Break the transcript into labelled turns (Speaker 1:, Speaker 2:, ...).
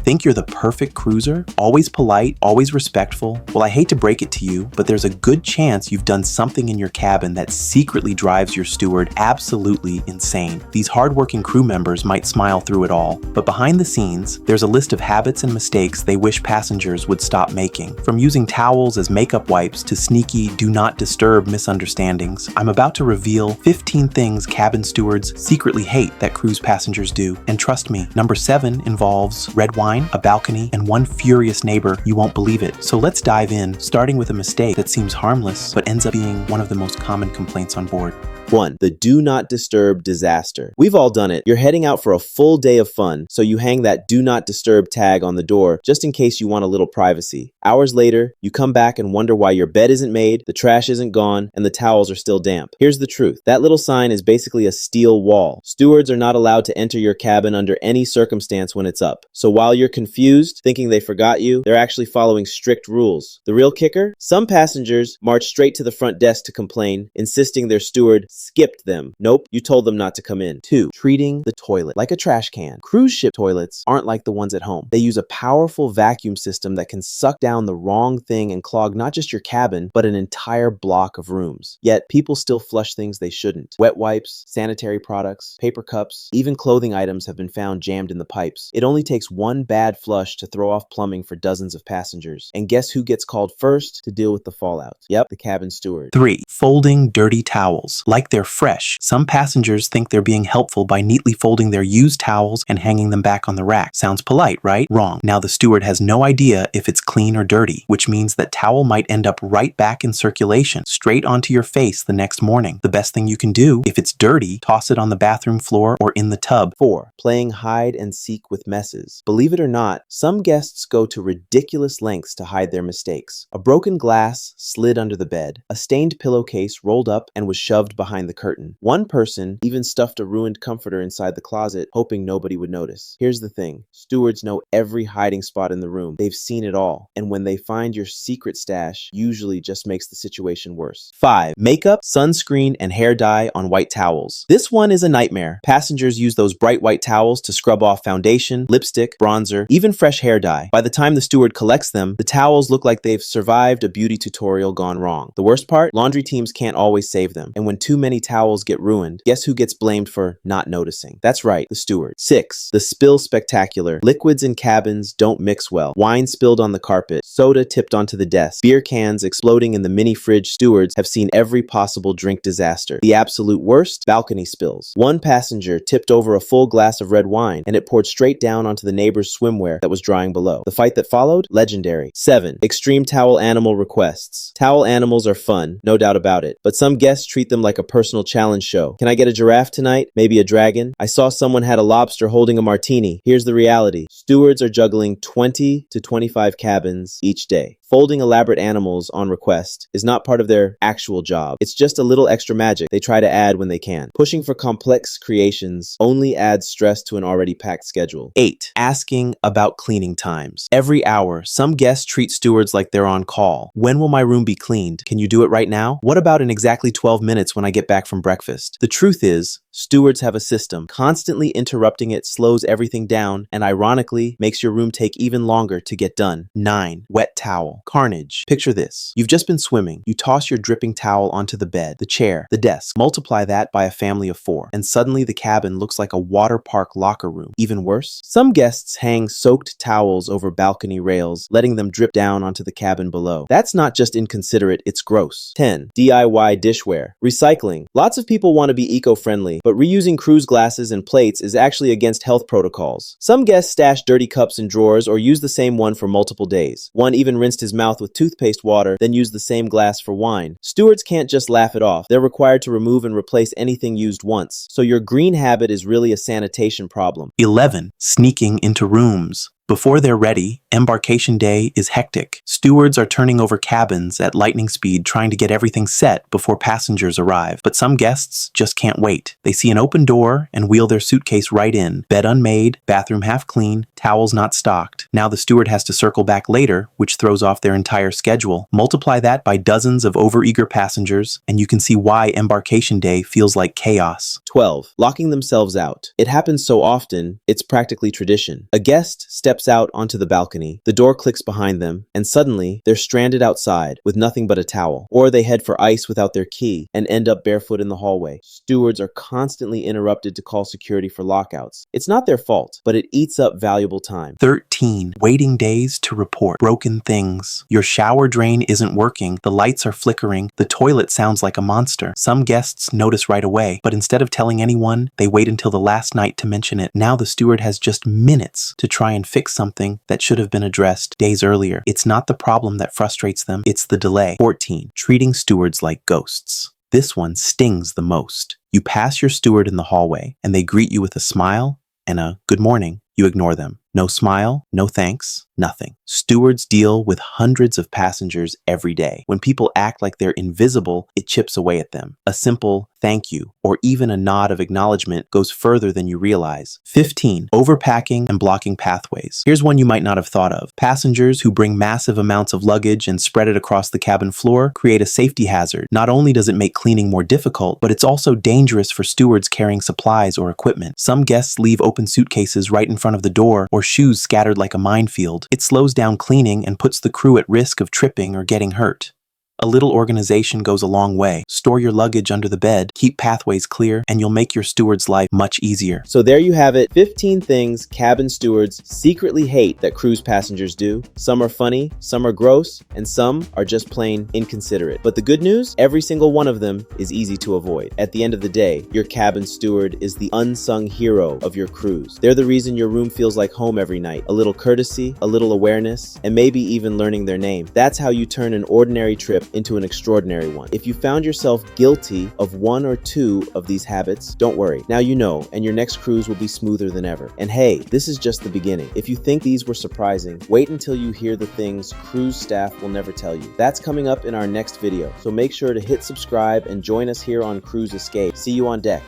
Speaker 1: Think you're the perfect cruiser? Always polite, always respectful? Well, I hate to break it to you, but there's a good chance you've done something in your cabin that secretly drives your steward absolutely insane. These hardworking crew members might smile through it all, but behind the scenes, there's a list of habits and mistakes they wish passengers would stop making. From using towels as makeup wipes to sneaky do not disturb misunderstandings, I'm about to reveal 15 things cabin stewards secretly hate that cruise passengers do. And trust me, number 7 involves red wine, a balcony, and one furious neighbor. You won't believe it. So let's dive in, starting with a mistake that seems harmless, but ends up being one of the most common complaints on board.
Speaker 2: 1. The do not disturb disaster. We've all done it. You're heading out for a full day of fun, so you hang that do not disturb tag on the door just in case you want a little privacy. Hours later, you come back and wonder why your bed isn't made, the trash isn't gone, and the towels are still damp. Here's the truth. That little sign is basically a steel wall. Stewards are not allowed to enter your cabin under any circumstance when it's up. So while you're confused, thinking they forgot you, they're actually following strict rules. The real kicker? Some passengers march straight to the front desk to complain, insisting their steward skipped them. Nope, you told them not to come in. 2. Treating the toilet like a trash can. Cruise ship toilets aren't like the ones at home. They use a powerful vacuum system that can suck down the wrong thing and clog not just your cabin, but an entire block of rooms. Yet, people still flush things they shouldn't. Wet wipes, sanitary products, paper cups, even clothing items have been found jammed in the pipes. It only takes one bad flush to throw off plumbing for dozens of passengers. And guess who gets called first to deal with the fallout? Yep, the cabin steward.
Speaker 1: 3. Folding dirty towels like they're fresh. Some passengers think they're being helpful by neatly folding their used towels and hanging them back on the rack. Sounds polite, right? Wrong. Now the steward has no idea if it's clean or dirty, which means that towel might end up right back in circulation, straight onto your face the next morning. The best thing you can do, if it's dirty, toss it on the bathroom floor or in the tub.
Speaker 2: 4. Playing hide and seek with messes. Believe it or not, some guests go to ridiculous lengths to hide their mistakes. A broken glass slid under the bed. A stained pillowcase rolled up and was shoved behind the curtain. One person even stuffed a ruined comforter inside the closet, hoping nobody would notice. Here's the thing. Stewards know every hiding spot in the room. They've seen it all. And when they find your secret stash, usually just makes the situation worse. 5. Makeup, sunscreen, and hair dye on white towels. This one is a nightmare. Passengers use those bright white towels to scrub off foundation, lipstick, bronzer, even fresh hair dye. By the time the steward collects them, the towels look like they've survived a beauty tutorial gone wrong. The worst part? Laundry teams can't always save them. And when too many towels get ruined, guess who gets blamed for not noticing? That's right, the steward. 6. The spill spectacular. Liquids in cabins don't mix well. Wine spilled on the carpet, soda tipped onto the desk, beer cans exploding in the mini fridge. Stewards have seen every possible drink disaster. The absolute worst? Balcony spills. One passenger tipped over a full glass of red wine, and it poured straight down onto the neighbor's swimwear that was drying below. The fight that followed? Legendary. 7. Extreme towel animal requests. Towel animals are fun, no doubt about it, but some guests treat them like a personal challenge show. Can I get a giraffe tonight? Maybe a dragon? I saw someone had a lobster holding a martini. Here's the reality. Stewards are juggling 20 to 25 cabins each day. Folding elaborate animals on request is not part of their actual job. It's just a little extra magic they try to add when they can. Pushing for complex creations only adds stress to an already packed schedule.
Speaker 1: 8. Asking about cleaning times. Every hour, some guests treat stewards like they're on call. When will my room be cleaned? Can you do it right now? What about in exactly 12 minutes when I get back from breakfast? The truth is, stewards have a system. Constantly interrupting it slows everything down and ironically makes your room take even longer to get done. 9. Wet towel. Carnage. Picture this. You've just been swimming. You toss your dripping towel onto the bed, the chair, the desk. Multiply that by a family of 4, and suddenly the cabin looks like a water park locker room. Even worse, some guests hang soaked towels over balcony rails, letting them drip down onto the cabin below. That's not just inconsiderate, it's gross. 10. DIY dishware. Recycling. Lots of people want to be eco-friendly, but reusing cruise glasses and plates is actually against health protocols. Some guests stash dirty cups in drawers or use the same one for multiple days. One even rinsed his mouth with toothpaste water, then used the same glass for wine. Stewards can't just laugh it off. They're required to remove and replace anything used once. So your green habit is really a sanitation problem. 11. Sneaking into rooms. Before they're ready, embarkation day is hectic. Stewards are turning over cabins at lightning speed trying to get everything set before passengers arrive. But some guests just can't wait. They see an open door and wheel their suitcase right in. Bed unmade, bathroom half clean, towels not stocked. Now the steward has to circle back later, which throws off their entire schedule. Multiply that by dozens of overeager passengers, and you can see why embarkation day feels like chaos.
Speaker 2: 12. Locking themselves out. It happens so often, it's practically tradition. A guest steps steps out onto the balcony, the door clicks behind them, and suddenly they're stranded outside with nothing but a towel. Or they head for ice without their key and end up barefoot in the hallway. Stewards are constantly interrupted to call security for lockouts. It's not their fault, but it eats up valuable time.
Speaker 1: 13. Waiting days to report broken things. Your shower drain isn't working, the lights are flickering, the toilet sounds like a monster. Some guests notice right away, but instead of telling anyone, they wait until the last night to mention it. Now the steward has just minutes to try and fix something that should have been addressed days earlier. It's not the problem that frustrates them, it's the delay. 14. Treating stewards like ghosts. This one stings the most. You pass your steward in the hallway, and they greet you with a smile and a good morning. You ignore them. No smile, no thanks, nothing. Stewards deal with hundreds of passengers every day. When people act like they're invisible, it chips away at them. A simple thank you or even a nod of acknowledgement goes further than you realize. 15. Overpacking and blocking pathways. Here's one you might not have thought of. Passengers who bring massive amounts of luggage and spread it across the cabin floor create a safety hazard. Not only does it make cleaning more difficult, but it's also dangerous for stewards carrying supplies or equipment. Some guests leave open suitcases right in front of the door or shoes scattered like a minefield. It slows down cleaning and puts the crew at risk of tripping or getting hurt. A little organization goes a long way. Store your luggage under the bed, keep pathways clear, and you'll make your steward's life much easier.
Speaker 2: So there you have it, 15 things cabin stewards secretly hate that cruise passengers do. Some are funny, some are gross, and some are just plain inconsiderate. But the good news, every single one of them is easy to avoid. At the end of the day, your cabin steward is the unsung hero of your cruise. They're the reason your room feels like home every night. A little courtesy, a little awareness, and maybe even learning their name. That's how you turn an ordinary trip into an extraordinary one. If you found yourself guilty of one or two of these habits, don't worry. Now you know, and your next cruise will be smoother than ever. And hey, this is just the beginning. If you think these were surprising, wait until you hear the things cruise staff will never tell you. That's coming up in our next video, so make sure to hit subscribe and join us here on Cruise Escape. See you on deck.